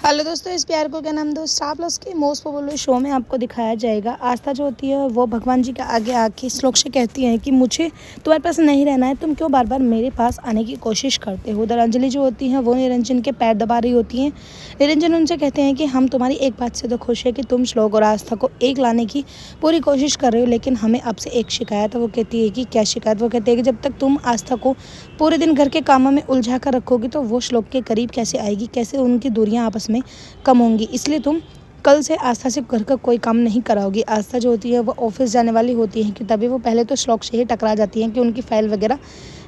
Hello दोस्तों, इस प्यार को क्या नाम दो स्टार प्लस के मोस्ट पॉपुलर शो में आपको दिखाया जाएगा। आस्था जो होती है वो भगवान जी के आगे आके श्लोक से कहती है कि मुझे तुम्हारे पास नहीं रहना है, तुम क्यों बार बार मेरे पास आने की कोशिश करते हो। उधर अंजलि जो होती है वो निरंजन के पैर दबा रही होती हैं। निरंजन उनसे कहते हैं कि हम तुम्हारी एक बात से तो खुश है कि तुम श्लोक और आस्था को एक लाने की पूरी कोशिश कर रहे हो, लेकिन हमें आपसे एक शिकायत है। वो कहती है कि क्या शिकायत। वो कहते हैं कि जब तक तुम आस्था को पूरे दिन घर के कामों में उलझा कर रखोगी तो वो श्लोक के करीब कैसे आएगी, कैसे उनकी दूरियां आपस में कम होंगी। इसलिए तुम कल से आस्था से घर का कोई काम नहीं कराओगी। आस्था जो होती है वो ऑफिस जाने वाली होती है कि तभी वो पहले तो श्लोक से ही टकरा जाती हैं कि उनकी फाइल वगैरह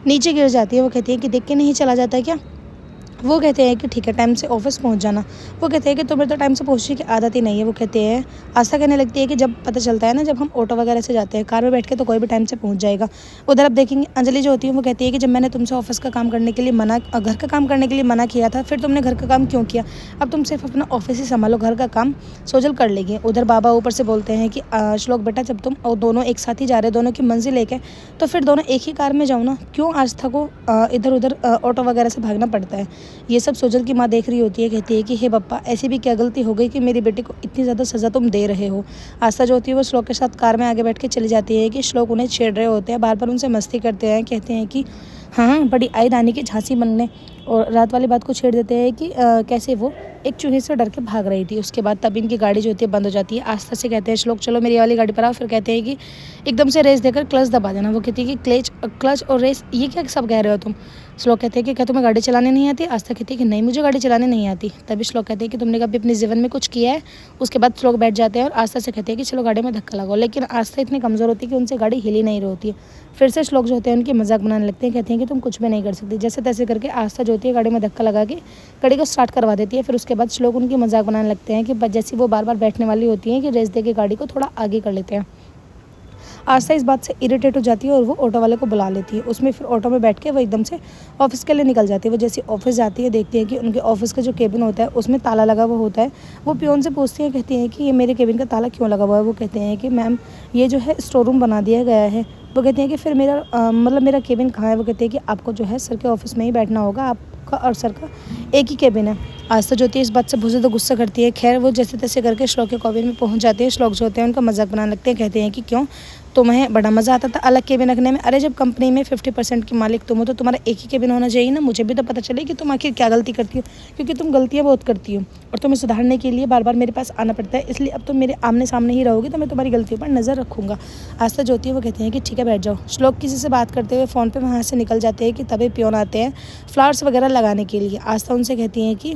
नीचे गिर जाती है। वो कहती है कि देख के नहीं चला जाता है क्या। वो कहते हैं कि ठीक है, टाइम से ऑफिस पहुंच जाना। वो कहते हैं कि तुम्हें तो टाइम से पहुंचने की आदत ही नहीं है। वो कहते हैं, आस्था कहने लगती है कि जब पता चलता है ना, जब हम ऑटो वगैरह से जाते हैं कार में बैठ के, तो कोई भी टाइम से पहुंच जाएगा। उधर अब देखेंगे अंजलि जो होती है वो कहती है कि जब मैंने तुमसे ऑफिस का काम करने के लिए घर का काम करने के लिए मना किया था, फिर तुमने घर का काम क्यों किया। अब तुम सिर्फ अपना ऑफिस ही संभालो, घर का काम सोजल कर लेगी। उधर बाबा ऊपर से बोलते हैं कि श्लोक बेटा, जब तुम दोनों एक साथ ही जा रहे, दोनों की मंजिल लेके, तो फिर दोनों एक ही कार में जाओ ना, क्यों आस्था को इधर उधर ऑटो वगैरह से भागना पड़ता है। ये सब सोजल की माँ देख रही होती है। कहती है कि हे पप्पा, ऐसी भी क्या गलती हो गई कि मेरी बेटी को इतनी ज़्यादा सज़ा तुम दे रहे हो। आस्था जो होती है वो श्लोक के साथ कार में आगे बैठ के चली जाती है कि श्लोक उन्हें छेड़ रहे होते हैं, बार बार उनसे मस्ती करते हैं। कहते हैं कि हाँ, बड़ी आई रानी की झांसी बनने, और रात वाली बात को छेड़ देते हैं कि कैसे वो एक चूहे से डर के भाग रही थी। उसके बाद तब इनकी गाड़ी जो होती है बंद हो जाती है। आस्था से कहते हैं श्लोक, चलो मेरी वाली गाड़ी पर आओ। फिर कहते हैं कि एकदम से रेस देकर क्लच दबा देना। वो कहती है कि क्लच और रेस ये क्या सब कह रहे हो तुम। श्लोक कहते हैं कि क्या तुम्हें गाड़ी चलाने नहीं आती। आस्था कहती है कि नहीं, मुझे गाड़ी चलाने नहीं आती। तभी श्लोक कहते हैं कि तुमने कभी अपने जीवन में कुछ किया है। उसके बाद श्लोक बैठ जाते हैं और आस्था से कहते हैं कि चलो गाड़ी में धक्का लगाओ, लेकिन आस्था इतनी कमज़ोर होती है कि उनसे गाड़ी हिली नहीं रही होती है। फिर से श्लोक जो होते हैं उनकी मजाक बनाने लगते हैं। कहते हैं कि तुम कुछ भी नहीं कर सकती। जैसे तैसे करके आस्था जो होती है गाड़ी में धक्का लगा के गाड़ी को स्टार्ट करवा देती है। फिर उसके बाद श्लोक उनकी मजाक बनाने लगते हैं कि जैसे वो बार बार बैठने वाली होती है कि रेस दे के गाड़ी को थोड़ा आगे कर लेते हैं। आस्था इस बात से इरिटेट हो जाती है और वो ऑटो वाले को बुला लेती है। उसमें फिर ऑटो में बैठ के वो एकदम से ऑफिस के लिए निकल जाती है। वो जैसे ऑफिस जाती है, देखती है कि उनके ऑफिस का जो केबिन होता है उसमें ताला लगा हुआ होता है। वो पियोन से पूछती है, कहती है कि ये मेरे केबिन का ताला क्यों लगा हुआ है। वो कहते हैं कि मैम, ये जो है स्टोर रूम बना दिया गया है। वो कहते हैं कि फिर मेरा केबिन कहाँ है। वो कहते हैं कि आपको जो है सर के ऑफिस में ही बैठना होगा, आपका और सर का एक ही केबिन है। आस्था जो होती है इस बात से बहुत ज़्यादा गुस्सा करती है। खैर वो जैसे तैसे करके श्लोक के केबिन में पहुंच जाते हैं। श्लोक जो होते हैं उनका मजाक बनाने लगते हैं। कहते हैं कि क्यों, तुम्हें बड़ा मज़ा आता था अलग केबिन रखने में। अरे जब कंपनी में 50% की मालिक तुम हो तो तुम्हारा एक ही केबिन होना चाहिए ना। मुझे भी तो पता चले कि तुम आखिर क्या गलती करती हो, क्योंकि तुम गलतियाँ बहुत करती हो और तुम्हें सुधारने के लिए बार बार मेरे पास आना पड़ता है। इसलिए अब तुम मेरे आमने सामने ही रहोगी तो मैं तुम्हारी गलतियों पर नज़र रखूँगा। आस्था जो होती है वो कहती है कि ठीक है, बैठ जाओ। श्लोक किसी से बात करते हुए फ़ोन पर वहाँ से निकल जाते हैं कि तभी पियोन आते हैं फ्लावर्स वगैरह लगाने के लिए। आस्था उनसे कहती हैं कि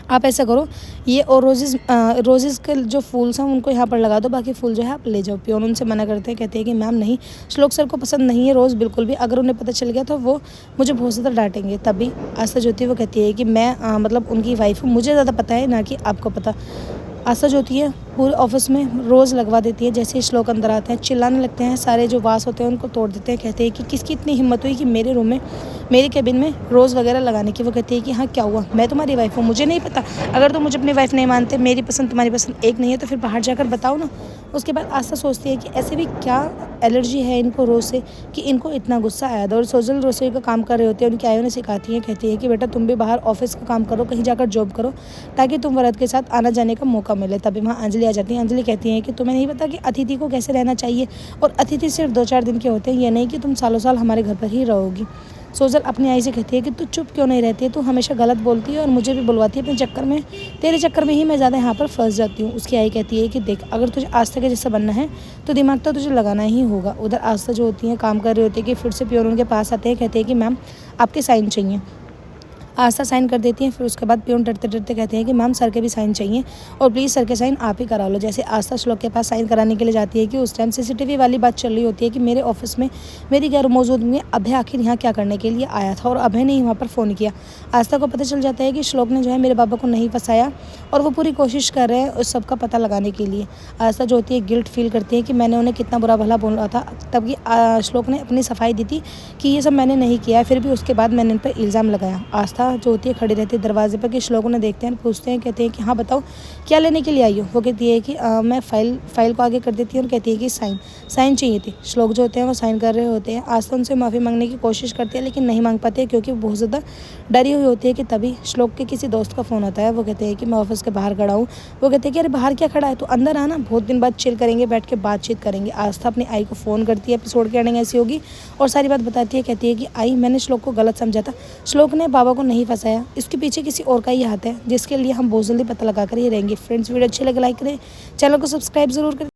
आप ऐसा करो, ये और रोजेज़ के जो फूल्स हैं उनको यहाँ पर लगा दो, बाकी फूल जो है आप ले जाओ। पियोन उनसे मना करते हैं। कहते हैं कि मैम नहीं, श्लोक सर को पसंद नहीं है रोज़ बिल्कुल भी। अगर उन्हें पता चल गया तो वो मुझे बहुत ज़्यादा डांटेंगे। तभी आस्था जो होती है वो कहती है कि मैं मतलब उनकी वाइफ हूँ, मुझे ज़्यादा पता है ना कि आपको पता। आस्था जो होती है पूरे ऑफिस में रोज़ लगवा देती है। जैसे ही श्लोक अंदर आते हैं चिल्लाने लगते हैं, सारे जो वास होते हैं उनको तोड़ देते हैं। कहते हैं कि किसकी इतनी हिम्मत हुई कि मेरे रूम में, मेरे केबिन में रोज़ वगैरह लगाने की। वो कहती है कि हाँ क्या हुआ, मैं तुम्हारी वाइफ हूँ, मुझे नहीं पता। अगर तुम मुझे अपनी वाइफ नहीं मानते, मेरी पसंद तुम्हारी पसंद एक नहीं है, तो फिर बाहर जाकर बताओ ना। उसके बाद आस्था सोचती है कि ऐसे भी क्या एलर्जी है इनको रोज़ से कि इनको इतना गुस्सा आया था। और सोजल रसोई का काम कर रहे होते हैं, उनकी आयु ने सिखाती हैं। कहती है कि बेटा तुम भी बाहर ऑफिस का काम करो, कहीं जाकर जॉब करो, ताकि तुम वरद के साथ आना जाने का मौका मिले। तभी वहाँ अंजलि आ जाती है। अंजलि कहती है कि तुम्हें नहीं पता कि अतिथि को कैसे रहना चाहिए, और अतिथि सिर्फ 2-4 दिन के होते हैं, ये नहीं कि तुम सालों साल हमारे घर पर ही रहोगी। सोजल अपनी आई से कहती है कि तू चुप क्यों नहीं रहती है, तू हमेशा गलत बोलती है और मुझे भी बुलवाती है अपने चक्कर में, तेरे चक्कर में ही मैं ज़्यादा यहाँ पर फंस जाती हूँ। उसकी आई कहती है कि देख, अगर तुझे आस्था के जैसा बनना है तो दिमाग तो तुझे लगाना ही होगा। उधर आस्था जो होती है काम कर रही होती है कि फिर से पियोन उनके पास आते हैं। कहते हैं कि मैम आपके साइन चाहिए। आस्था साइन कर देती हैं। फिर उसके बाद पियोन डरते डरते कहते हैं कि मैम सर के भी साइन चाहिए, और प्लीज़ सर के साइन आप ही करा लो। जैसे आस्था श्लोक के पास साइन कराने के लिए जाती है कि उस टाइम सीसीटीवी वाली बात चल रही होती है कि मेरे ऑफिस में मेरी गैर मौजूदगी में अभय आखिर यहाँ क्या करने के लिए आया था, और अभय ने ही वहाँ पर फ़ोन किया। आस्था को पता चल जाता है कि श्लोक ने जो है मेरे बाबा को नहीं फंसाया, और वो पूरी कोशिश कर रहे हैं उस सब का पता लगाने के लिए। आस्था जो होती है गिल्ट फील करती है कि मैंने उन्हें कितना बुरा भला बोला था। तब श्लोक ने अपनी सफाई दी थी कि ये सब मैंने नहीं किया है, फिर भी उसके बाद मैंने इन पर इल्ज़ाम लगाया। आस्था आस्था जो होती है खड़ी रहती है दरवाजे पर कि श्लोक उन्हें देखते हैं, पूछते हैं, कहते हैं कि हाँ बताओ क्या लेने के लिए आई हो। वो कहती है कि मैं फाइल को आगे कर देती हूँ और कहती है कि साइन चाहिए थी। श्लोक जो होते हैं वो साइन कर रहे होते हैं। आस्था उनसे माफ़ी मांगने की कोशिश करती है लेकिन नहीं मांग पाती है क्योंकि वो बहुत ज़्यादा डरी हुई होती है कि तभी श्लोक के किसी दोस्त का फ़ोन आता है। वो कहते हैं कि मैं ऑफिस के बाहर खड़ा हूँ। वो कहते हैं कि अरे बाहर क्या खड़ा है, तो अंदर आना, बहुत दिन बाद चिल करेंगे, बैठ के बातचीत करेंगे। आस्था अपनी आई को फ़ोन करती है, एपिसोड की एंडिंग ऐसी होगी, और सारी बात बताती है। कहती है कि आई मैंने श्लोक को गलत समझा था, श्लोक ने बाबा को नहीं फंसाया, इसके पीछे किसी और का ही हाथ है जिसके लिए हम बहुत जल्दी पता लगा कर ही रहेंगे। फ्रेंड्स वीडियो अच्छी लगे लाइक करें, चैनल को सब्सक्राइब जरूर करें।